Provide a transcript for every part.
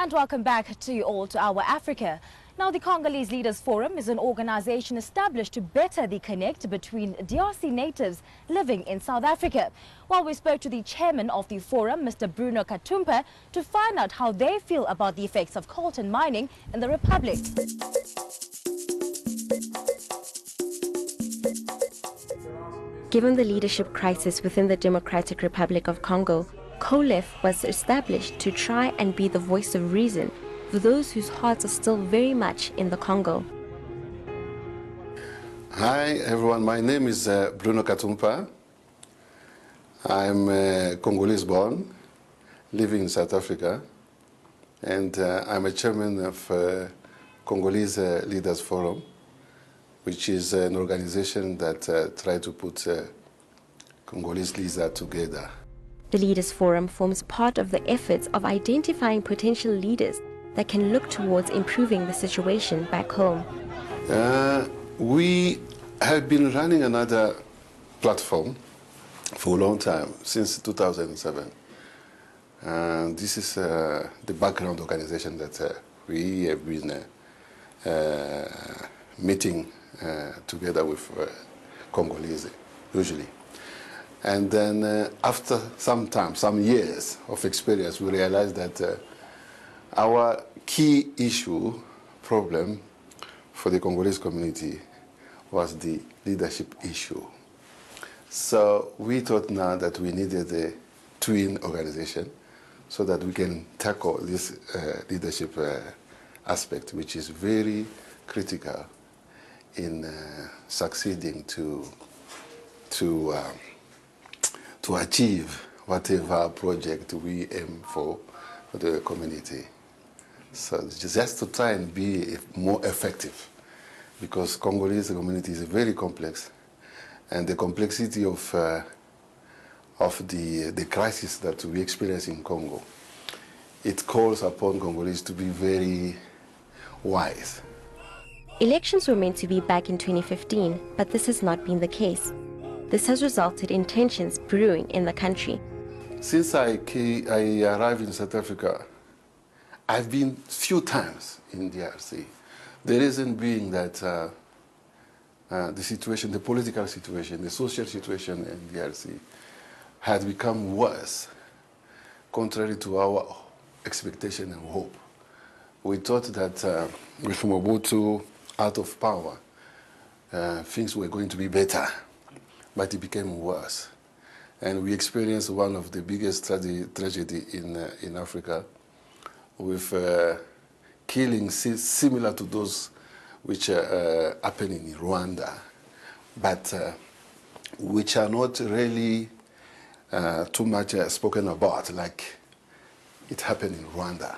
And welcome back to you all to Our Africa. Now, the Congolese Leaders Forum is an organization established to better the connect between DRC natives living in South Africa. While we spoke to the chairman of the forum, Mr. Bruno Kitumba, to find out how they feel about the effects of coltan mining in the Republic. Given the leadership crisis within the Democratic Republic of Congo, COLEF was established to try and be the voice of reason for those whose hearts are still very much in the Congo. Hi everyone, my name is Bruno Kitumba. I'm Congolese born, living in South Africa, and I'm a chairman of Congolese Leaders Forum, which is an organization that tries to put Congolese leaders together. The Leaders Forum forms part of the efforts of identifying potential leaders that can look towards improving the situation back home. We have been running another platform for a long time, since 2007. This is the background organization that we have been meeting together with Congolese, usually. And then after some years of experience, we realized that our key problem for the Congolese community was the leadership issue. So we thought now that we needed a twin organization so that we can tackle this leadership aspect, which is very critical in succeeding to achieve whatever project we aim for the community. So just to try and be more effective, because Congolese community is very complex, and the complexity of the crisis that we experience in Congo, it calls upon Congolese to be very wise. Elections were meant to be back in 2015, but this has not been the case. This has resulted in tensions brewing in the country. Since I arrived in South Africa, I've been few times in DRC. The reason being that the situation, the political situation, the social situation in DRC had become worse, contrary to our expectation and hope. We thought that with Mobutu out of power, things were going to be better, but it became worse. And we experienced one of the biggest tragedy in Africa, with killings similar to those which are happening in Rwanda, but which are not really too much spoken about, like it happened in Rwanda.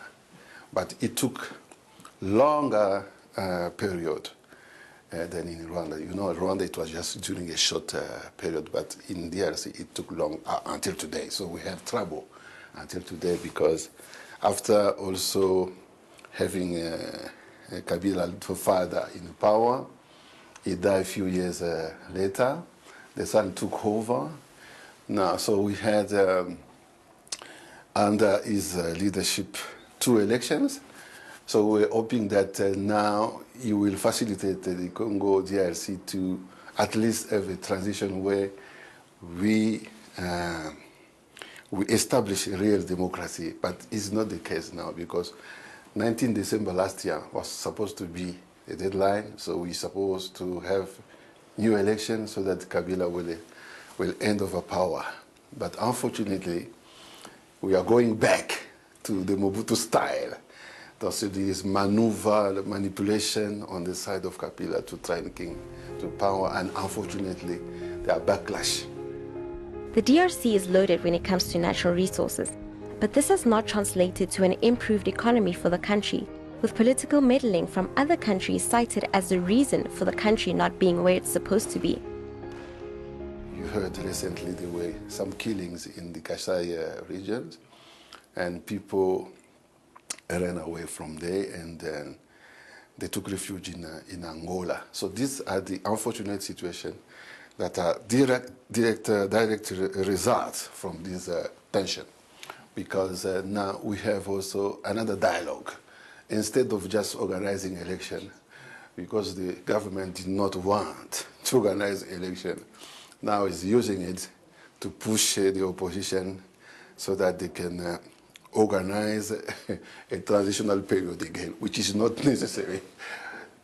But it took longer period than in Rwanda. You know, in Rwanda it was just during a short period, but in DRC it took long until today. So we have trouble until today, because after also having Kabila father in power, he died a few years later. The son took over. Now, so we had under his leadership 2 elections. So we're hoping that now he will facilitate the Congo DRC to at least have a transition where we establish a real democracy. But it's not the case now, because 19 December last year was supposed to be the deadline. So we're supposed to have new elections so that Kabila will hand over power. But unfortunately, we are going back to the Mobutu style. So there is manipulation on the side of Kabila to try and gain to power, and unfortunately, there are backlash. The DRC is loaded when it comes to natural resources, but this has not translated to an improved economy for the country, with political meddling from other countries cited as the reason for the country not being where it's supposed to be. You heard recently there were some killings in the Kasai regions, and people ran away from there, and then they took refuge in Angola. So these are the unfortunate situations that are direct results from this tension. because now we have also another dialogue. Instead of just organizing election, because the government did not want to organize election, now is using it to push the opposition so that they can organize a transitional period again, which is not necessary.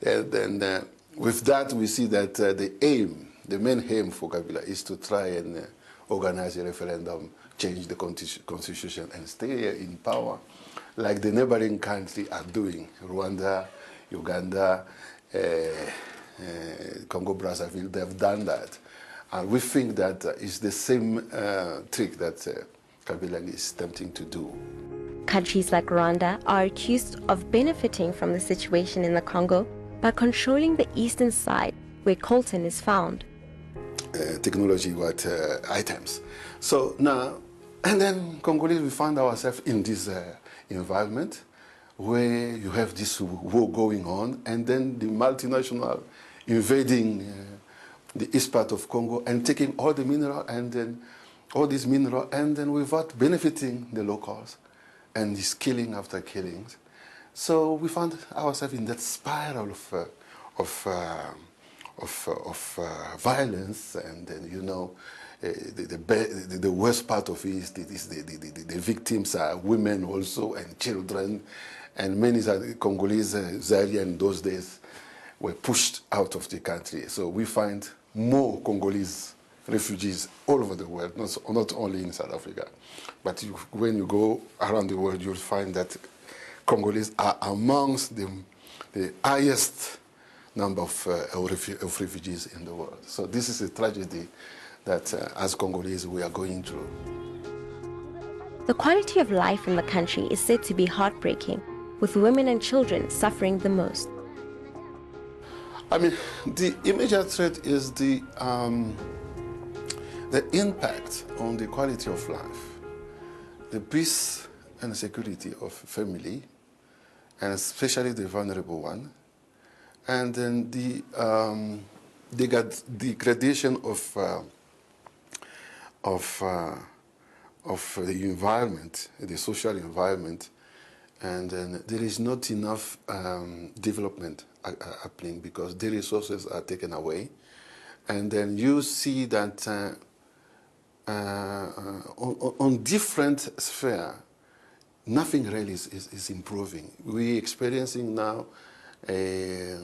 And then with that, we see that the main aim for Kabila is to try and organize a referendum, change the constitution, and stay in power, like the neighboring countries are doing. Rwanda, Uganda, Congo-Brazzaville, they have done that. And we think that it's the same trick that Kabila is attempting to do. Countries like Rwanda are accused of benefiting from the situation in the Congo by controlling the eastern side where coltan is found. Technology, items. So now, and then Congolese, we find ourselves in this environment where you have this war going on, and then the multinational invading the east part of Congo and taking all the mineral and then all these mineral, and then without benefiting the locals, and this killing after killings. So we found ourselves in that spiral of violence, and then, you know, the worst part of it is the victims are women also and children, and many Congolese Zaire in those days were pushed out of the country. So we find more Congolese refugees all over the world, not only in South Africa. But when you go around the world, you'll find that Congolese are amongst the highest number of refugees in the world. So this is a tragedy that as Congolese we are going through. The quality of life in the country is said to be heartbreaking, with women and children suffering the most. I mean, the immediate threat is the impact on the quality of life, the peace and security of family, and especially the vulnerable one, and then the degradation of the environment, the social environment, and then there is not enough development happening because the resources are taken away, and then you see that on different spheres, nothing really is improving. We're experiencing now a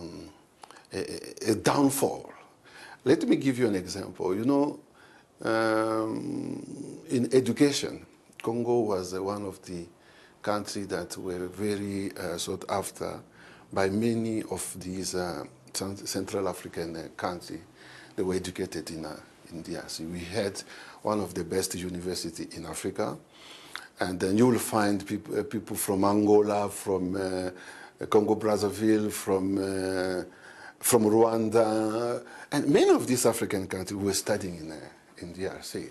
downfall. Let me give you an example. You know, in education, Congo was one of the countries that were very sought after by many of these Central African countries. They were educated in DRC. We had one of the best universities in Africa, and then you will find people from Angola, from Congo-Brazzaville, from Rwanda, and many of these African countries were studying in DRC.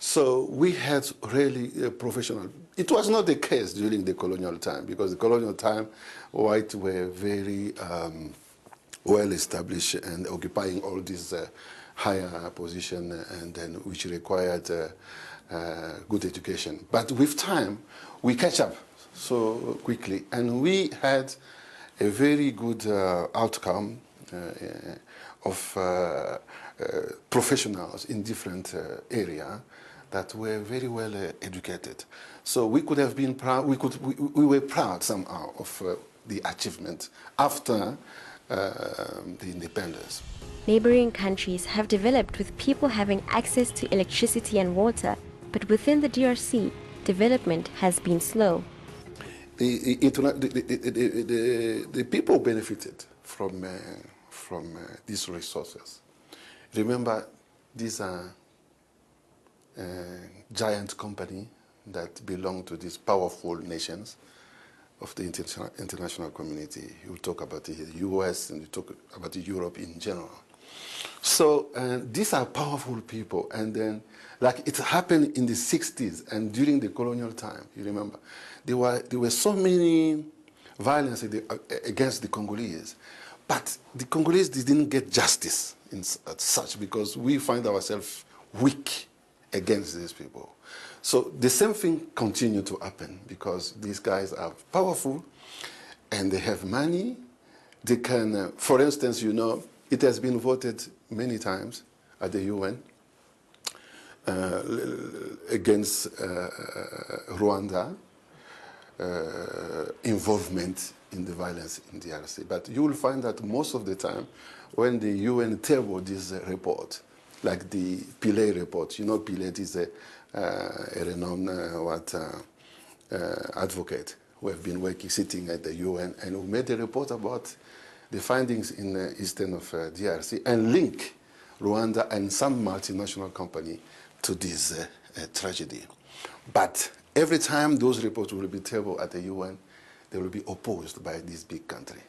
So we had really professional. It was not the case during the colonial time, because the colonial time, whites were very well established and occupying all these higher position, and then which required good education. But with time, we catch up so quickly, and we had a very good outcome of professionals in different areas that were very well educated. So we could have been proud. We were proud somehow of the achievement after the independence. Neighboring countries have developed with people having access to electricity and water, but within the DRC, development has been slow. The people benefited from these resources. Remember, these are giant companies that belong to these powerful nations of the international community. You talk about the US and you talk about Europe in general. So these are powerful people, and then like it happened in the 60s and during the colonial time, you remember, there were so many violence against the Congolese, but the Congolese didn't get justice as such because we find ourselves weak against these people. So the same thing continue to happen because these guys are powerful and they have money. They can, for instance, you know, it has been voted many times at the UN against Rwanda involvement in the violence in DRC. But you will find that most of the time when the UN table this report, like the Pillay report, you know, Pillay is a renowned advocate who have been working, sitting at the UN, and who made a report about the findings in the eastern of DRC and link Rwanda and some multinational company to this tragedy. But every time those reports will be tabled at the UN, they will be opposed by this big country.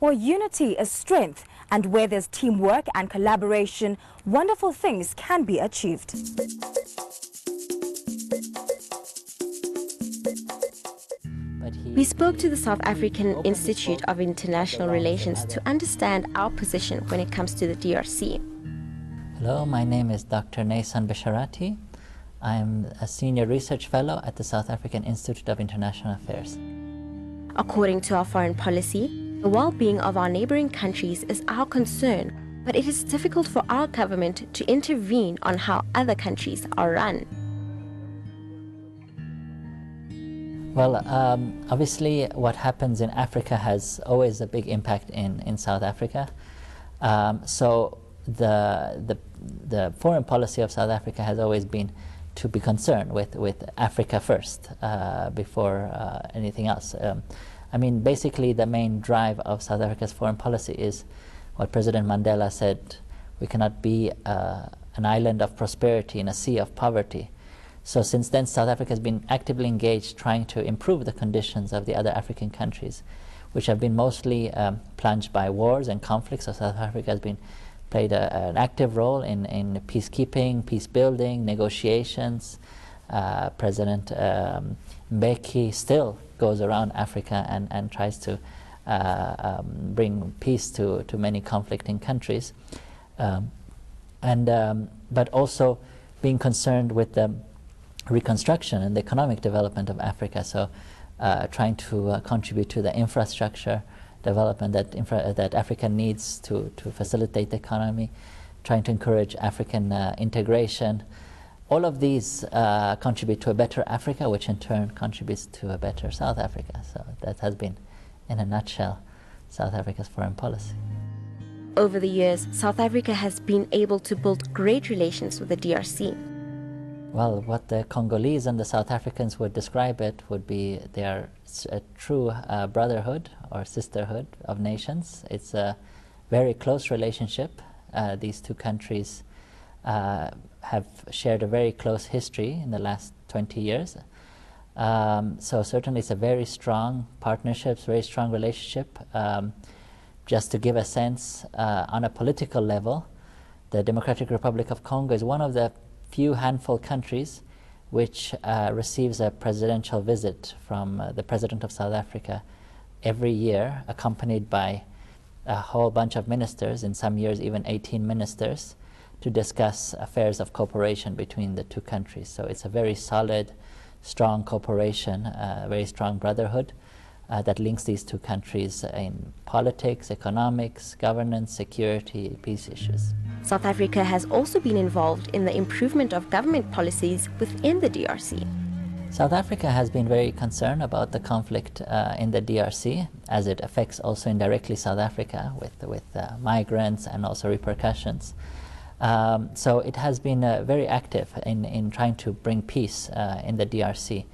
Well, unity is strength, and where there's teamwork and collaboration, wonderful things can be achieved. We spoke to the South African Institute of International Relations to understand our position when it comes to the DRC. Hello, my name is Dr. Nason Bisciotti. I'm a senior research fellow at the South African Institute of International Affairs. According to our foreign policy, the well-being of our neighboring countries is our concern, but it is difficult for our government to intervene on how other countries are run. Well, obviously what happens in Africa has always a big impact in South Africa. So the foreign policy of South Africa has always been to be concerned with Africa first before anything else. I mean, basically the main drive of South Africa's foreign policy is what President Mandela said: we cannot be an island of prosperity in a sea of poverty. So since then, South Africa has been actively engaged trying to improve the conditions of the other African countries, which have been mostly plunged by wars and conflicts. So South Africa has played an active role in peacekeeping, peace building, negotiations. President Mbeki still goes around Africa and tries to bring peace to many conflicting countries. But also being concerned with the reconstruction and the economic development of Africa, so trying to contribute to the infrastructure development that Africa needs to facilitate the economy, trying to encourage African integration. All of these contribute to a better Africa, which in turn contributes to a better South Africa. So that has been, in a nutshell, South Africa's foreign policy. Over the years, South Africa has been able to build great relations with the DRC. Well, what the Congolese and the South Africans would describe it would be they are a true brotherhood or sisterhood of nations. It's a very close relationship. These two countries have shared a very close history in the last 20 years. So certainly it's a very strong partnership, very strong relationship. Just to give a sense, on a political level, the Democratic Republic of Congo is one of the few handful countries which receives a presidential visit from the President of South Africa every year, accompanied by a whole bunch of ministers, in some years even 18 ministers, to discuss affairs of cooperation between the two countries. So it's a very solid, strong cooperation, very strong brotherhood that links these two countries in politics, economics, governance, security, peace issues. South Africa has also been involved in the improvement of government policies within the DRC. South Africa has been very concerned about the conflict in the DRC, as it affects also indirectly South Africa with migrants and also repercussions. So it has been very active in trying to bring peace in the DRC.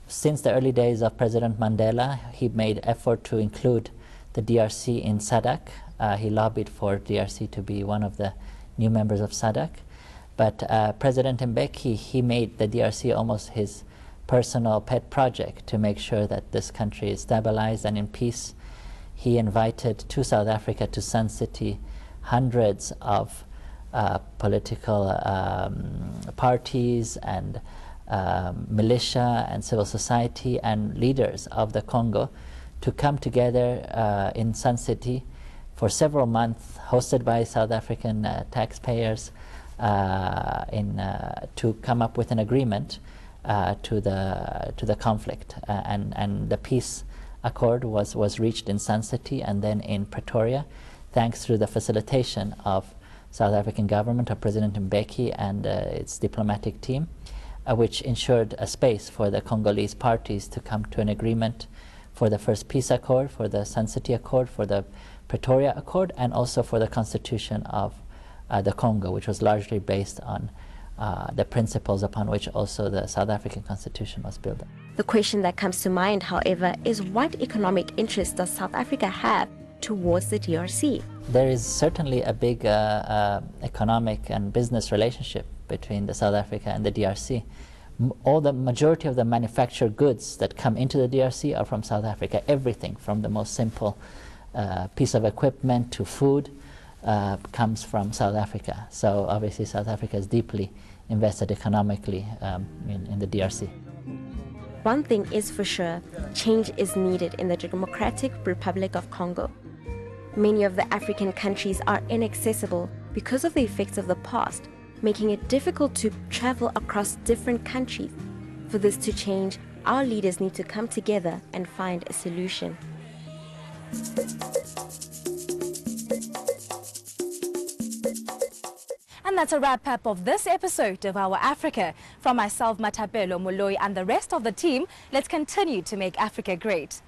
Since the early days of President Mandela, he made effort to include the DRC in SADC. He lobbied for DRC to be one of the new members of SADC. But President Mbeki, he made the DRC almost his personal pet project to make sure that this country is stabilized and in peace. He invited to South Africa, to Sun City, hundreds of political parties and militia and civil society and leaders of the Congo to come together in Sun City for several months, hosted by South African taxpayers, to come up with an agreement to the conflict, and the peace accord was reached in Sun City and then in Pretoria, thanks to the facilitation of South African government, of President Mbeki and its diplomatic team, which ensured a space for the Congolese parties to come to an agreement for the first peace accord, for the Sun City Accord, for the Pretoria Accord, and also for the constitution of the Congo, which was largely based on the principles upon which also the South African constitution was built. The question that comes to mind, however, is what economic interest does South Africa have towards the DRC? There is certainly a big economic and business relationship between the South Africa and the DRC. All the majority of the manufactured goods that come into the DRC are from South Africa. Everything from the most simple piece of equipment to food comes from South Africa. So obviously South Africa is deeply invested economically in the DRC. One thing is for sure, change is needed in the Democratic Republic of Congo. Many of the African countries are inaccessible because of the effects of the past, making it difficult to travel across different countries. For this to change, our leaders need to come together and find a solution. And that's a wrap-up of this episode of Our Africa. From myself, Matapelo Moloi, and the rest of the team, let's continue to make Africa great.